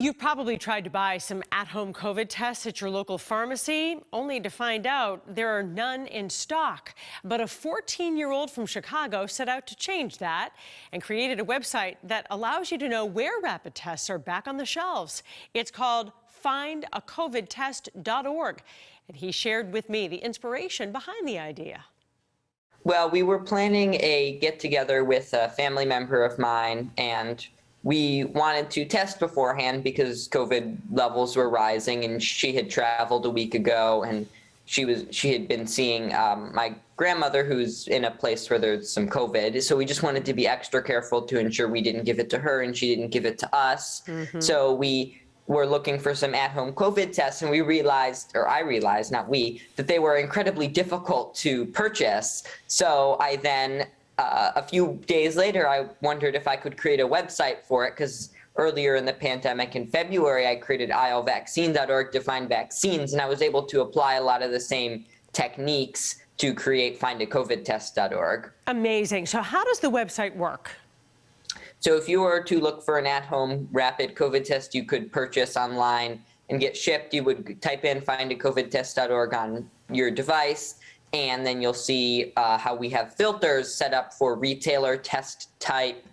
You've probably tried to buy some at-home COVID tests at your local pharmacy, only to find out there are none in stock. But a 14-year-old from Chicago set out to change that and created a website that allows you to know where rapid tests are back on the shelves. It's called findacovidtest.org. And he shared with me the inspiration behind the idea. Well, we were planning a get-together with a family member of mine, and we wanted to test beforehand because COVID levels were rising, and she had traveled a week ago, and she had been seeing my grandmother, who's in a place where there's some COVID. So we just wanted to be extra careful to ensure we didn't give it to her and she didn't give it to us. So we were looking for some at-home COVID tests, and we realized, or I realized, not we, that they were incredibly difficult to purchase. So I then a few days later, I wondered if I could create a website for it, because earlier in the pandemic in February, I created ilvaccine.org to find vaccines, and I was able to apply a lot of the same techniques to create findacovidtest.org. Amazing. So how does the website work? So if you were to look for an at-home rapid COVID test you could purchase online and get shipped, you would type in findacovidtest.org on your device, and then you'll see how we have filters set up for retailer, test type,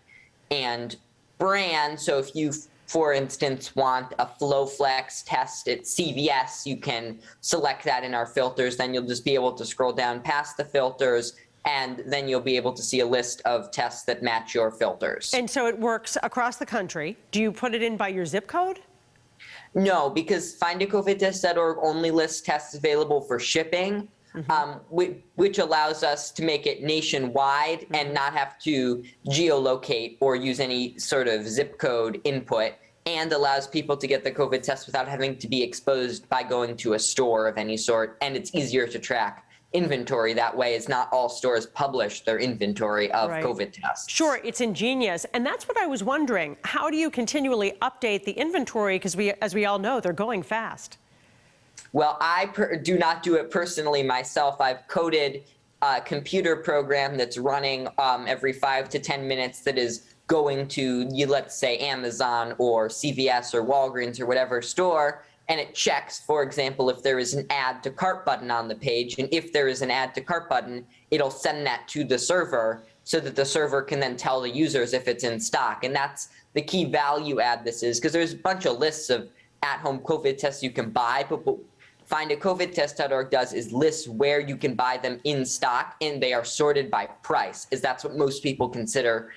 and brand. So if you, for instance, want a FlowFlex test at CVS, you can select that in our filters. Then you'll just be able to scroll down past the filters, and then you'll be able to see a list of tests that match your filters. And so it works across the country. Do you put it in by your zip code? No, because findacovidtest.org only lists tests available for shipping. Which allows us to make it nationwide and not have to geolocate or use any sort of zip code input, and allows people to get the COVID test without having to be exposed by going to a store of any sort. And it's easier to track inventory that way, as not all stores publish their inventory of COVID tests. Sure, it's ingenious. And that's what I was wondering. How do you continually update the inventory? Because as we all know, they're going fast. Well, I do not do it personally myself. I've coded a computer program that's running every 5 to 10 minutes that is going to, let's say, Amazon or CVS or Walgreens or whatever store, and it checks, for example, if there is an add to cart button on the page. And if there is an add to cart button, it'll send that to the server so that the server can then tell the users if it's in stock. And that's the key value add this is, because there's a bunch of lists of at-home COVID tests you can buy, but findacovidtest.org does is lists where you can buy them in stock, and they are sorted by price, as that's what most people consider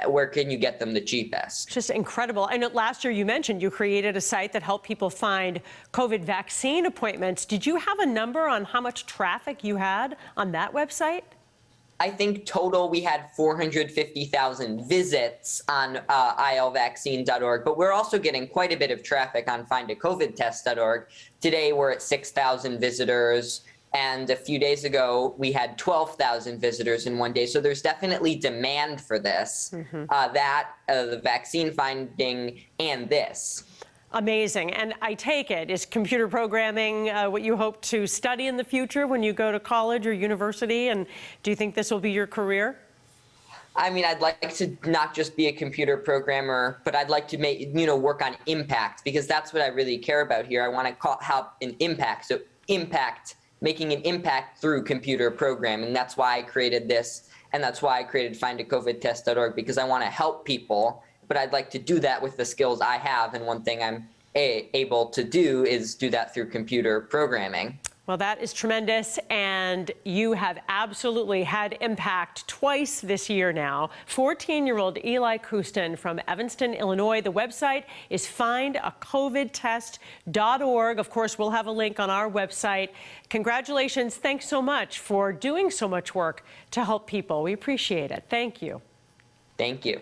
where can you get them the cheapest. Just incredible. I know last year you mentioned you created a site that helped people find COVID vaccine appointments. Did you have a number on how much traffic you had on that website? I think total we had 450,000 visits on ilvaccine.org, but we're also getting quite a bit of traffic on findacovidtest.org. Today we're at 6,000 visitors, and a few days ago we had 12,000 visitors in one day. So there's definitely demand for this, the vaccine finding and this. Amazing. And I take it, is computer programming what you hope to study in the future when you go to college or university? And do you think this will be your career? I mean, I'd like to not just be a computer programmer, but I'd like to make, work on impact, because that's what I really care about here. I want to help an impact. So making an impact through computer programming. That's why I created this, and that's why I created findacovidtest.org, because I want to help people. But I'd like to do that with the skills I have, and one thing I'm able to do is do that through computer programming. Well, that is tremendous, and you have absolutely had impact twice this year now. 14-year-old Eli Kustin from Evanston, Illinois. The website is findacovidtest.org. Of course, we'll have a link on our website. Congratulations. Thanks so much for doing so much work to help people. We appreciate it. Thank you. Thank you.